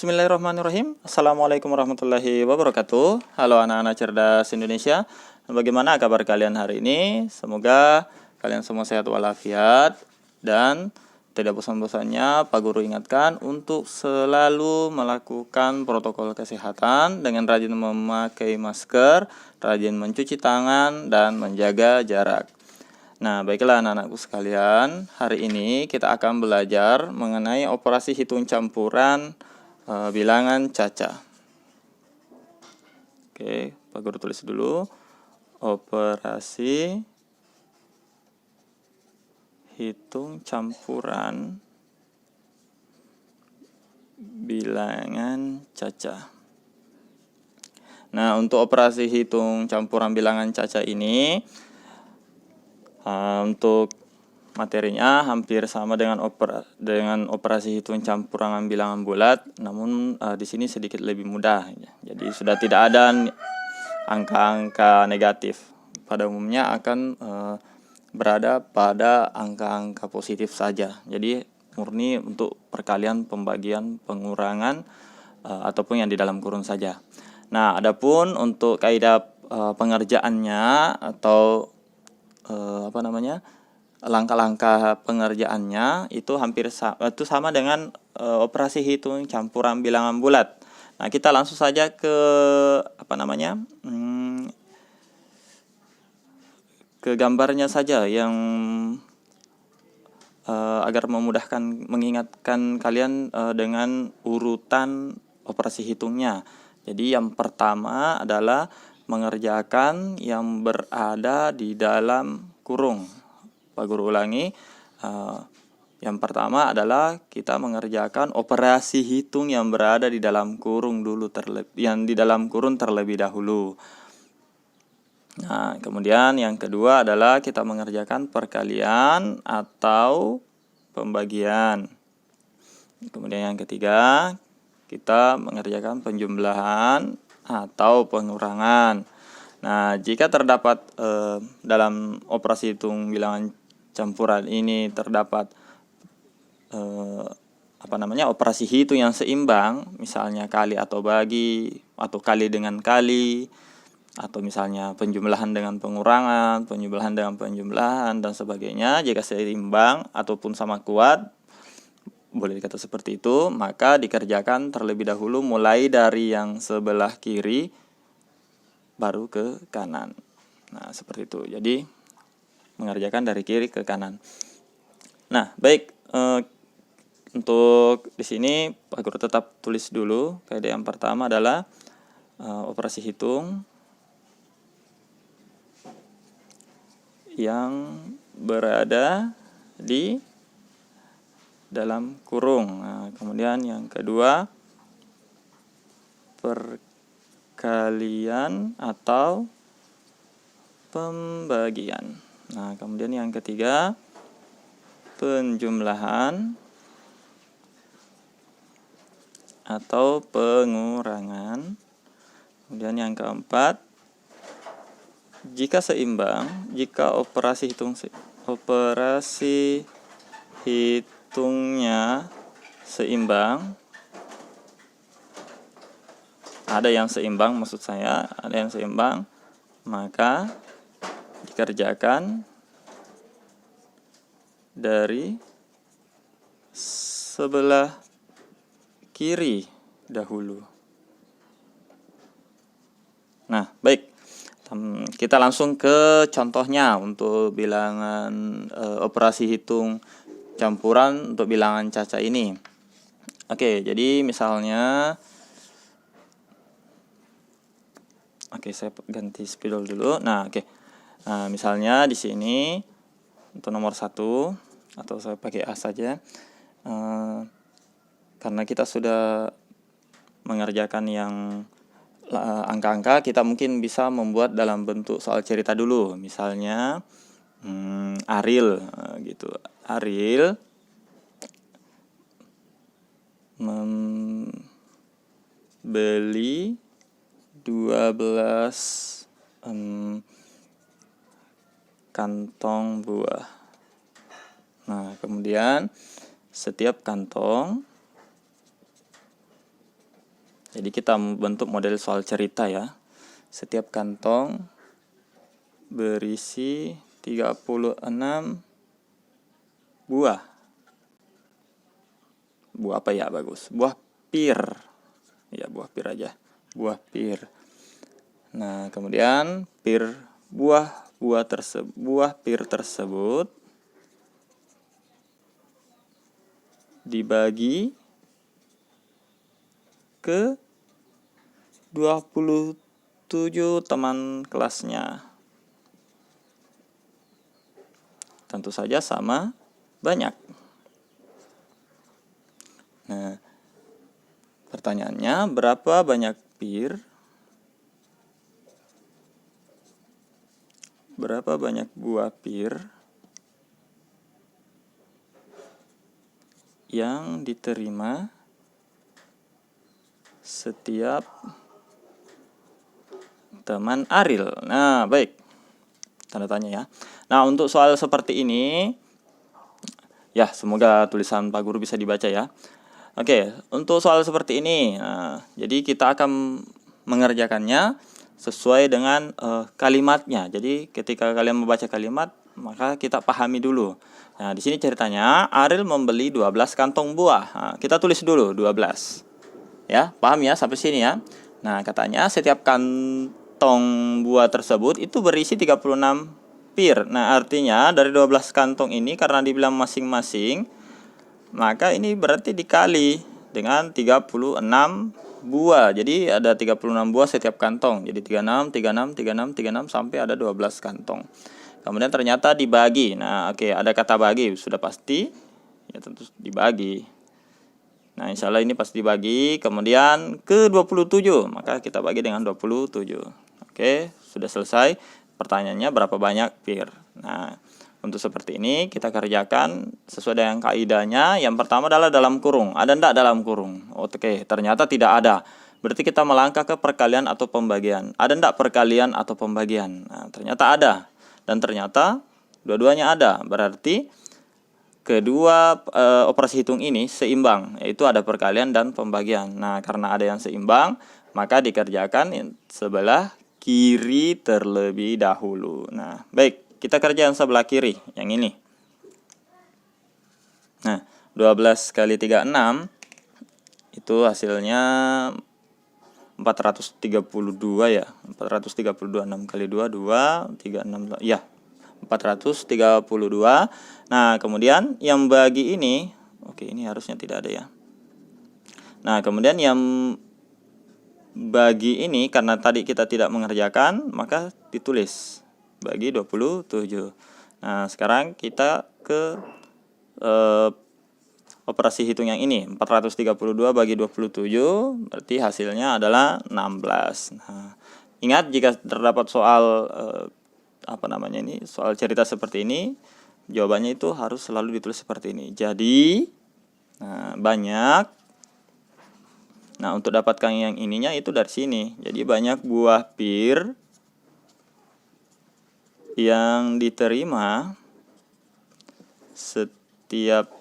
Bismillahirrahmanirrahim. Assalamualaikum warahmatullahi wabarakatuh. Halo anak-anak cerdas Indonesia. Bagaimana kabar kalian hari ini? Semoga kalian semua sehat walafiat. Dan tidak bosan-bosannya Pak Guru ingatkan untuk selalu melakukan protokol kesehatan dengan rajin memakai masker, rajin mencuci tangan, dan menjaga jarak. Nah, baiklah anak-anakku sekalian, hari ini kita akan belajar mengenai operasi hitung campuran bilangan caca. Oke, Pak Guru tulis dulu. Operasi hitung campuran bilangan caca. Nah, untuk operasi hitung campuran bilangan caca ini, untuk materinya hampir sama dengan operasi hitung campuran bilangan bulat, namun di sini sedikit lebih mudah. Jadi sudah tidak ada angka-angka negatif. Pada umumnya akan berada pada angka-angka positif saja. Jadi murni untuk perkalian, pembagian, pengurangan ataupun yang di dalam kurung saja. Nah, adapun untuk kaidah pengerjaannya atau langkah-langkah pengerjaannya itu hampir sama dengan operasi hitung campuran bilangan bulat. Nah, kita langsung saja ke ke gambarnya saja yang agar memudahkan mengingatkan kalian dengan urutan operasi hitungnya. Jadi yang pertama adalah mengerjakan yang berada di dalam kurung. Pak Guru ulangi, yang pertama adalah kita mengerjakan operasi hitung yang berada di dalam kurung terlebih dahulu. Nah, kemudian yang kedua adalah kita mengerjakan perkalian atau pembagian. Kemudian yang ketiga, kita mengerjakan penjumlahan atau pengurangan. Nah, jika terdapat dalam operasi hitung bilangan campuran ini terdapat operasi hitung yang seimbang, misalnya kali atau bagi, atau kali dengan kali, atau misalnya penjumlahan dengan pengurangan, penjumlahan dengan penjumlahan, dan sebagainya. Jika seimbang ataupun sama kuat, boleh dikata seperti itu, maka dikerjakan terlebih dahulu mulai dari yang sebelah kiri baru ke kanan. Nah, seperti itu. Jadi mengerjakan dari kiri ke kanan. Nah, baik, untuk di sini Pak Guru tetap tulis dulu. Kaidah yang pertama adalah operasi hitung yang berada di dalam kurung. Nah, kemudian yang kedua, perkalian atau pembagian. Nah, kemudian yang ketiga, penjumlahan atau pengurangan. Kemudian yang keempat, jika operasi hitungnya seimbang, ada yang seimbang, maka dikerjakan dari sebelah kiri dahulu. Nah, baik. Kita langsung ke contohnya untuk bilangan operasi hitung campuran untuk bilangan caca ini. Oke, jadi misalnya saya ganti spidol dulu. Nah, Nah, misalnya di sini untuk nomor 1, atau saya pakai A saja. Karena kita sudah mengerjakan yang angka-angka, kita mungkin bisa membuat dalam bentuk soal cerita dulu. Misalnya Ariel gitu. Ariel membeli 12 kantong buah. Nah, kemudian setiap kantong Jadi kita membentuk model soal cerita ya. Setiap kantong berisi 36 buah. Buah apa ya bagus? Buah pir. Ya, buah pir aja. Buah pir. Nah, kemudian buah pir tersebut dibagi ke 27 teman kelasnya. Tentu saja sama banyak. Nah, pertanyaannya, berapa banyak pir? Berapa banyak buah pir yang diterima setiap teman Aril? Nah, baik. Tanda tanya ya. Nah, untuk soal seperti ini, ya semoga tulisan Pak Guru bisa dibaca ya. Oke, untuk soal seperti ini, jadi kita akan mengerjakannya sesuai dengan kalimatnya. Jadi ketika kalian membaca kalimat, maka kita pahami dulu. Nah, di sini ceritanya Aril membeli 12 kantong buah. Nah, kita tulis dulu 12. Ya, paham ya sampai sini ya. Nah, katanya setiap kantong buah tersebut itu berisi 36 pir. Nah, artinya dari 12 kantong ini karena dibilang masing-masing, maka ini berarti dikali dengan 36 buah. Jadi ada 36 buah setiap kantong. Jadi 36, 36, 36, 36 sampai ada 12 kantong. Kemudian ternyata dibagi. Nah, oke, ada kata bagi, sudah pasti. Ya tentu dibagi. Nah, insya Allah ini pasti dibagi. Kemudian ke 27, maka kita bagi dengan 27. Oke, sudah selesai. Pertanyaannya berapa banyak pir. Nah, untuk seperti ini kita kerjakan sesuai dengan kaidahnya. Yang pertama adalah dalam kurung. Ada enggak dalam kurung? Oke, ternyata tidak ada. Berarti kita melangkah ke perkalian atau pembagian. Ada enggak perkalian atau pembagian? Nah, ternyata ada. Dan ternyata dua-duanya ada. Berarti kedua operasi hitung ini seimbang, yaitu ada perkalian dan pembagian. Nah, karena ada yang seimbang, maka dikerjakan sebelah kiri terlebih dahulu. Nah, baik, kita kerjakan sebelah kiri, yang ini. Nah, 12 kali 36, itu hasilnya 432 ya. 432, 6 kali 2, 2, 3, 6, ya. 432. Nah, kemudian yang bagi ini, oke, ini harusnya tidak ada ya. Nah, kemudian yang bagi ini karena tadi kita tidak mengerjakan, maka ditulis bagi 27. Nah, sekarang kita ke operasi hitung yang ini. 432 bagi 27 berarti hasilnya adalah 16. Nah, ingat jika terdapat soal soal cerita seperti ini, jawabannya itu harus selalu ditulis seperti ini. Jadi banyak. Nah, untuk dapatkan yang ininya itu dari sini. Jadi banyak buah pir yang diterima setiap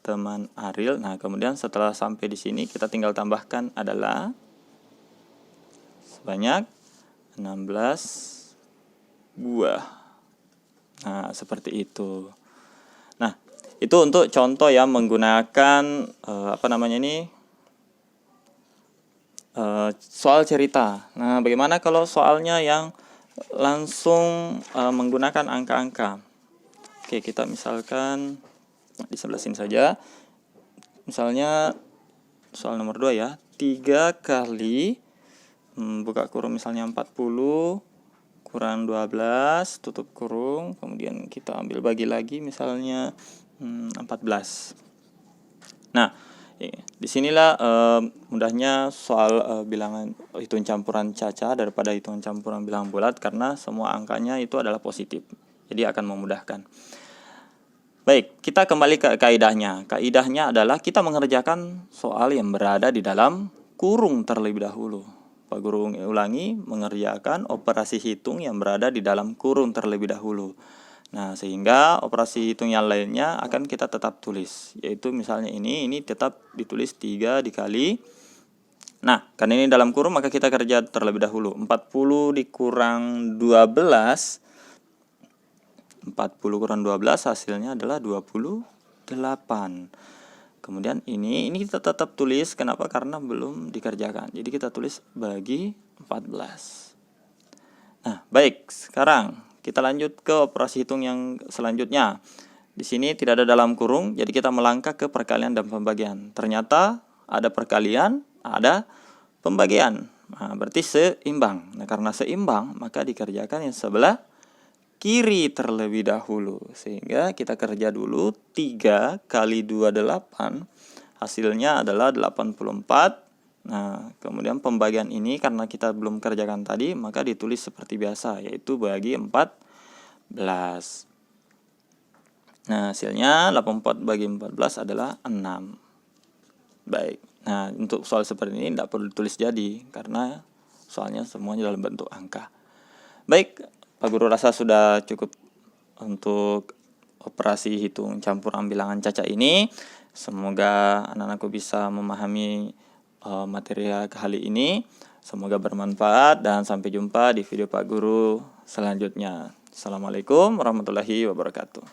teman Aril. Nah, kemudian setelah sampai di sini kita tinggal tambahkan adalah sebanyak 16 buah. Nah, seperti itu. Nah, itu untuk contoh ya menggunakan soal cerita. Nah, bagaimana kalau soalnya yang langsung menggunakan angka-angka? Oke, kita misalkan di sebelah sini saja. Misalnya soal nomor 2 ya. 3 kali buka kurung misalnya 40 kurang 12 tutup kurung, kemudian kita ambil bagi lagi misalnya 14. Nah, disinilah mudahnya soal bilangan hitung campuran caca daripada hitung campuran bilangan bulat, karena semua angkanya itu adalah positif, jadi akan memudahkan. Baik, kita kembali ke kaidahnya. Kaidahnya adalah kita mengerjakan soal yang berada di dalam kurung terlebih dahulu. Pak Guru ulangi, mengerjakan operasi hitung yang berada di dalam kurung terlebih dahulu. Nah, sehingga operasi hitung yang lainnya akan kita tetap tulis. Yaitu misalnya ini tetap ditulis 3 dikali Nah, karena ini dalam kurung maka kita kerja terlebih dahulu. 40 dikurang 12. 40 kurang 12 hasilnya adalah 28. Kemudian ini kita tetap tulis. Kenapa? Karena belum dikerjakan. Jadi kita tulis bagi 14. Nah, baik. Sekarang kita lanjut ke operasi hitung yang selanjutnya. Di sini tidak ada dalam kurung, jadi kita melangkah ke perkalian dan pembagian. Ternyata ada perkalian, ada pembagian. Nah, berarti seimbang. Nah, karena seimbang, maka dikerjakan yang sebelah kiri terlebih dahulu. Sehingga kita kerja dulu 3 kali 28. Hasilnya adalah 84. Nah, kemudian pembagian ini karena kita belum kerjakan tadi, maka ditulis seperti biasa, yaitu bagi 14. Nah, hasilnya 84 bagi 14 adalah 6. Baik. Nah, untuk soal seperti ini tidak perlu ditulis jadi, karena soalnya semuanya dalam bentuk angka. Baik, Pak Guru rasa sudah cukup untuk operasi hitung campuran bilangan Caca ini. Semoga anak-anakku bisa memahami materi kali ini. Semoga bermanfaat dan sampai jumpa di video Pak Guru selanjutnya. Assalamualaikum warahmatullahi wabarakatuh.